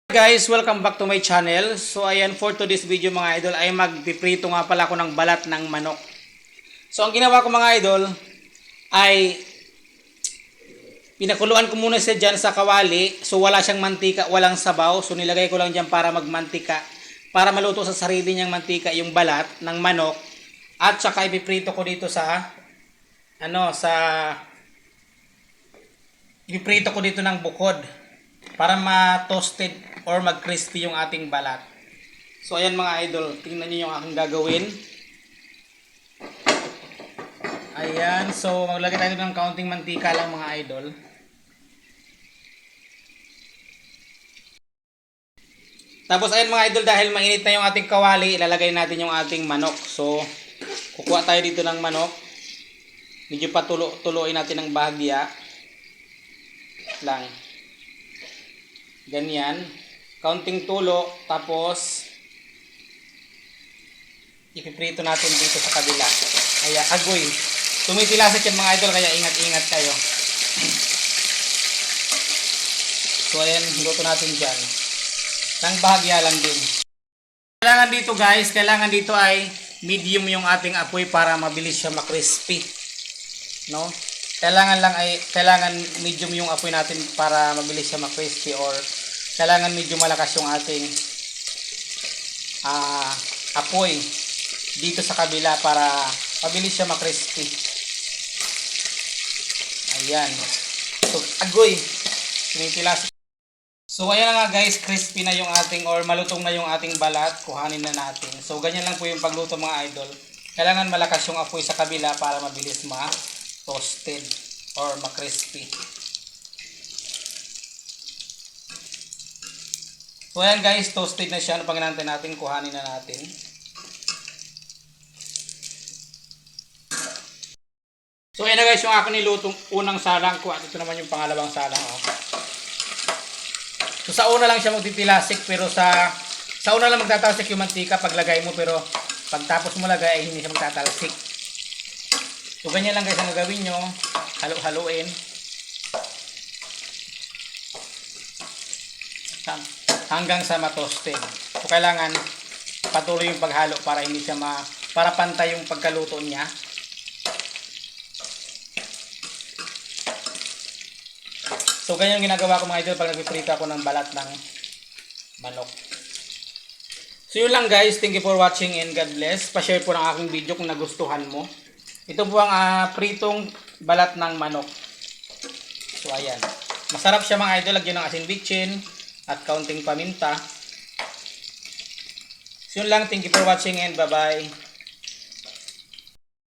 Guys, welcome back to my channel. So ayan, for today's video mga idol ay magpiprito nga pala ako ng balat ng manok. So ang ginawa ko mga idol ay pinakuluan ko muna siya dyan sa kawali. So wala siyang mantika, walang sabaw. So nilagay ko lang dyan para magmantika, para maluto sa sarili niyang mantika yung balat ng manok. At saka ipiprito ko dito sa ipiprito ko dito ng bukod para ma-toasted or mag-crispy yung ating balat. So ayan mga idol, tingnan niyo yung aking gagawin. Ayan, so maglagay tayo ng kaunting mantika lang mga idol. Tapos ayan mga idol, dahil mainit na yung ating kawali, ilalagay natin yung ating manok. So kukuha tayo dito ng manok. Medyo patuloy natin ng bahagya lang. Ganyan. Kaunting tulo, tapos ipiprito natin dito sa kabila. Kaya agoy. Tumitilasik yan mga idol, kaya ingat-ingat kayo. So ayan, luto natin dyan. Nang bahagya lang din. Kailangan dito guys, kailangan dito ay medium yung ating apoy para mabilis siya makrispy. No? Kailangan medium yung apoy natin para mabilis siya makrispy, or kailangan medyo malakas yung ating apoy dito sa kabila para mabilis siya makrispy. Ayan. So, agoy. Tumitilas. So, ayan na nga guys, crispy na yung ating, or malutong na yung ating balat. Kuhanin na natin. So, ganyan lang po yung pagluto mga idol. Kailangan malakas yung apoy sa kabila para mabilis ma-toasted or ma-crispy. So ayan guys, toasted na siya. Ano pang hinahantay natin? Kuhanin na natin. So ayan na guys, yung akin nilutong unang salang ko. At ito naman yung pangalawang salang. Oh. So sa una lang siya magtitilasik, pero sa una lang magtatalsik yung mantika paglagay mo, pero pagtapos mo lagay ay hindi siya magtatalsik. So ganyan lang guys ang gagawin nyo. Halo-haloin. Hanggang sa ma-toasted. So kailangan patuloy yung paghalo para hindi siya para pantay yung pagkaluto niya. So ganyan yung ginagawa ko mga idol pag nagpiprito ako ng balat ng manok. So yun lang guys, thank you for watching and God bless. Pa-share po ng aking video kung nagustuhan mo. Ito po ang pritong balat ng manok. So ayan. Masarap siya mga idol, lagyan ng asin bitchin at kaunting paminta. So yun lang, thank you for watching and bye bye.